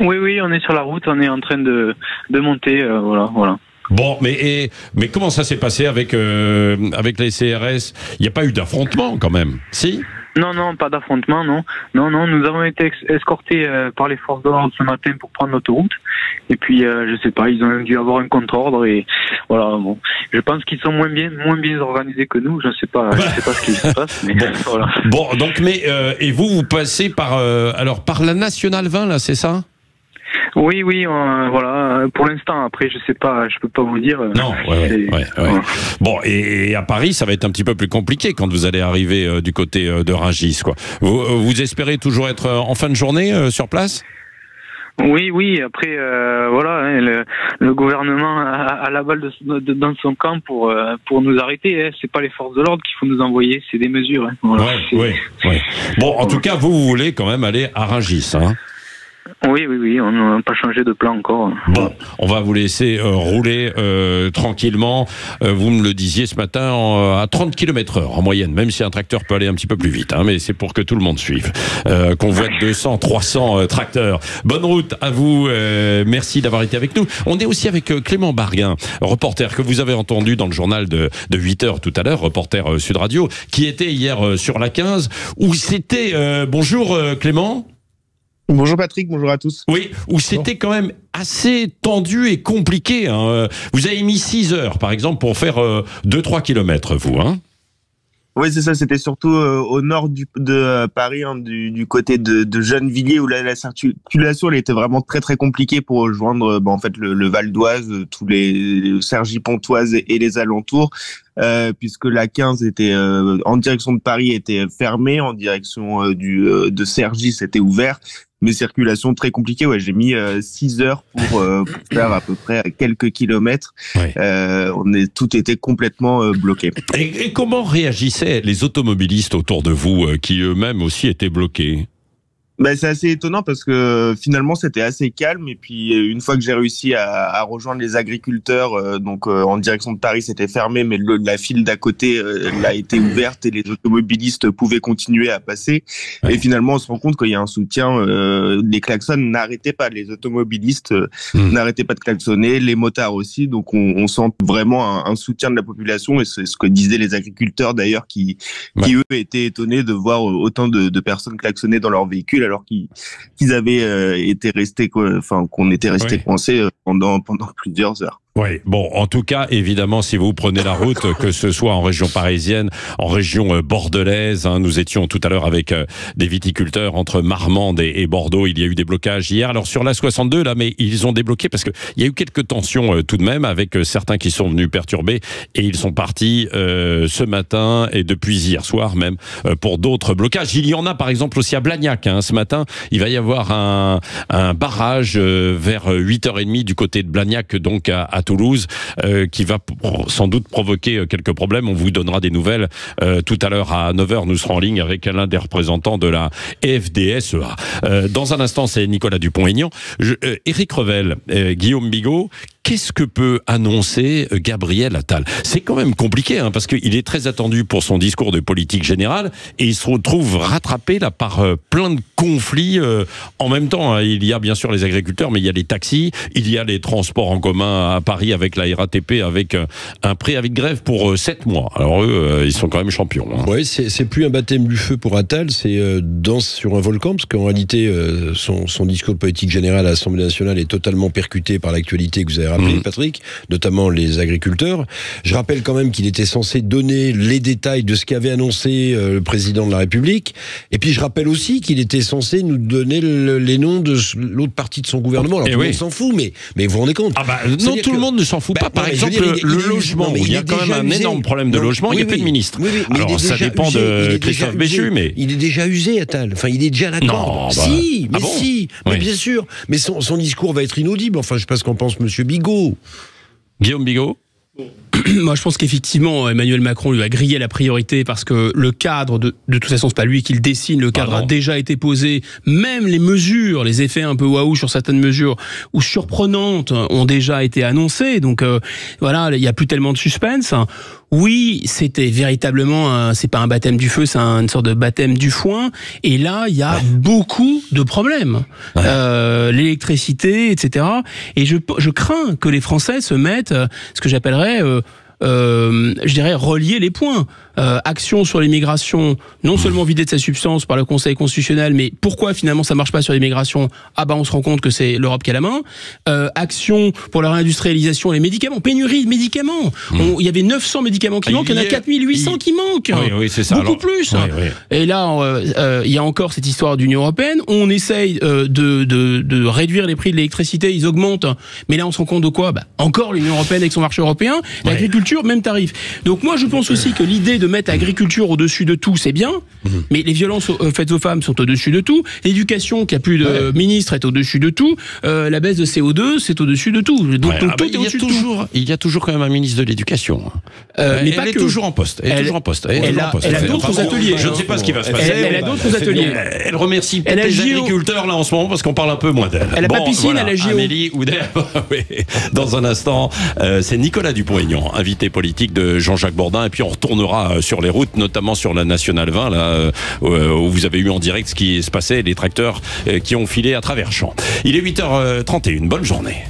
Oui, oui, on est sur la route, on est en train de monter, voilà. Bon, mais comment ça s'est passé avec les CRS? Il n'y a pas eu d'affrontement quand même, si? Non, pas d'affrontement, non. Non, nous avons été escortés par les forces de l'ordre ce matin pour prendre l'autoroute. Et puis, je sais pas, ils ont dû avoir un contre-ordre et voilà. Bon, je pense qu'ils sont moins bien organisés que nous. Je sais pas ce qui se passe, mais voilà. Bon, donc, et vous passez par la Nationale 20 là, c'est ça? Oui, voilà. Pour l'instant, après, je sais pas, je peux pas vous dire. Non, ouais. Bon, et à Paris, ça va être un petit peu plus compliqué quand vous allez arriver du côté de Rungis, quoi. Vous espérez toujours être en fin de journée sur place? Oui. Après, voilà, le gouvernement a la balle dans son camp pour nous arrêter. C'est pas les forces de l'ordre qu'il faut nous envoyer, c'est des mesures. Voilà. Ouais. Bon, en tout cas, vous voulez quand même aller à Rungis, hein? Oui, on n'a pas changé de plan encore. Bon, on va vous laisser rouler tranquillement. Vous me le disiez ce matin à 30 km/h en moyenne, même si un tracteur peut aller un petit peu plus vite, hein, mais c'est pour que tout le monde suive. Qu'on voit 200, 300 tracteurs. Bonne route à vous. Merci d'avoir été avec nous. On est aussi avec Clément Barguin, reporter que vous avez entendu dans le journal de 8h tout à l'heure, reporter Sud Radio, qui était hier sur la 15, où c'était... bonjour Clément. Bonjour Patrick, bonjour à tous. Oui, où c'était quand même assez tendu et compliqué, hein. Vous avez mis 6 heures, par exemple, pour faire 2-3 kilomètres, vous, hein? Oui, c'est ça, c'était surtout au nord de Paris, hein, du côté de Gennevilliers, où la circulation elle était vraiment très très compliquée pour rejoindre en fait le Val d'Oise, tous les Cergy-Pontoise et les alentours. Puisque la 15 était en direction de Paris était fermée, en direction de Cergy c'était ouvert, mais circulation très compliquée. Ouais, j'ai mis 6 heures pour faire à peu près quelques kilomètres. Ouais. Tout était complètement bloqué. Et comment réagissaient les automobilistes autour de vous, qui eux-mêmes aussi étaient bloqués? C'est assez étonnant parce que finalement c'était assez calme, et puis une fois que j'ai réussi à rejoindre les agriculteurs, en direction de Paris c'était fermé, mais la file d'à côté a été ouverte et les automobilistes pouvaient continuer à passer. Ouais. Et finalement on se rend compte qu'il y a un soutien, les klaxons n'arrêtaient pas, les automobilistes n'arrêtaient pas de klaxonner, les motards aussi, donc on sent vraiment un soutien de la population, et c'est ce que disaient les agriculteurs d'ailleurs qui eux étaient étonnés de voir autant de personnes klaxonner dans leur véhicule, alors qu'ils avaient été restés, qu'on était restés coincés pendant plusieurs heures. Oui, bon, en tout cas, évidemment, si vous prenez la route, que ce soit en région parisienne, en région bordelaise, hein, nous étions tout à l'heure avec des viticulteurs entre Marmande et Bordeaux, il y a eu des blocages hier. Alors sur la 62, là, mais ils ont débloqué parce que il y a eu quelques tensions tout de même avec certains qui sont venus perturber, et ils sont partis ce matin et depuis hier soir même pour d'autres blocages. Il y en a par exemple aussi à Blagnac, hein, ce matin, il va y avoir un barrage vers 8h30 du côté de Blagnac, donc à Toulouse, qui va sans doute provoquer quelques problèmes. On vous donnera des nouvelles tout à l'heure à 9h. Nous serons en ligne avec l'un des représentants de la FDSEA. Dans un instant, c'est Nicolas Dupont-Aignan. Éric Revel, Guillaume Bigot, qu'est-ce que peut annoncer Gabriel Attal? C'est quand même compliqué, hein, parce qu'il est très attendu pour son discours de politique générale, et il se retrouve rattrapé là par plein de conflits en même temps, hein. Il y a bien sûr les agriculteurs, mais il y a les taxis, il y a les transports en commun à Paris avec la RATP, avec un préavis de grève pour 7 mois. Alors eux, ils sont quand même champions, hein. Oui, c'est plus un baptême du feu pour Attal, c'est danse sur un volcan, parce qu'en réalité, son discours de politique générale à l'Assemblée nationale est totalement percuté par l'actualité que vous avez rappelé, Patrick, notamment les agriculteurs. Je rappelle quand même qu'il était censé donner les détails de ce qu'avait annoncé le président de la République, et puis je rappelle aussi qu'il était censé nous donner les noms de l'autre partie de son gouvernement. Alors tout le monde s'en fout, mais vous vous rendez compte? Non, tout le monde ne s'en fout pas. Par exemple, le logement, il y a quand même un énorme problème de logement, il n'y a plus de ministre. Alors ça dépend de Christophe Béchu, mais... Il est déjà usé, Attal. Enfin, il est déjà d'accord. Mais bien sûr. Mais son discours va être inaudible. Enfin, je sais pas ce qu'en pense Monsieur Bigot. Guillaume Bigot? Moi, je pense qu'effectivement, Emmanuel Macron lui a grillé la priorité, parce que le cadre, de toute façon, c'est pas lui qui le dessine, le cadre a déjà été posé. Même les mesures, les effets un peu waouh sur certaines mesures, ou surprenantes, ont déjà été annoncés. Donc, voilà, il n'y a plus tellement de suspense. Oui, c'était véritablement c'est pas un baptême du feu, c'est une sorte de baptême du foin. Et là, il y a beaucoup de problèmes. L'électricité, etc. Et je crains que les Français se mettent, ce que j'appellerais, je dirais, relier les points. Action sur l'immigration, non seulement vidée de sa substance par le Conseil constitutionnel, mais pourquoi finalement ça marche pas sur l'immigration? Ah bah on se rend compte que c'est l'Europe qui a la main. Action pour la réindustrialisation, les médicaments, pénurie de médicaments. Il y avait 900 médicaments qui manquent, il y en a 4800 qui manquent. Oui, c'est ça. Beaucoup plus. Oui. Et là, il y a encore cette histoire d'Union européenne. On essaye de réduire les prix de l'électricité, ils augmentent. Mais là, on se rend compte de quoi? Encore l'Union européenne avec son marché européen. L'agriculture, même tarif. Donc moi, je pense aussi que l'idée de mettre l'agriculture au-dessus de tout, c'est bien, mais les violences faites aux femmes sont au-dessus de tout. L'éducation, qui a plus de ministre, est au-dessus de tout. La baisse de CO2, c'est au-dessus de tout. Donc tout est au-dessus de tout. Il y a toujours quand même un ministre de l'Éducation. Mais elle est toujours en poste. Elle a d'autres ateliers. Je ne sais pas ce qui va se passer. Elle a d'autres ateliers. Elle remercie peut-être les agriculteurs là en ce moment parce qu'on parle un peu moins d'elle. Elle n'a pas piscine, elle a JO. Amélie Oudéa. Dans un instant, c'est Nicolas Dupont-Aignan, invité politique de Jean-Jacques Bourdin, et puis on retournera sur les routes, notamment sur la Nationale 20, là, où vous avez eu en direct ce qui se passait, les tracteurs qui ont filé à travers champs. Il est 8h31, bonne journée.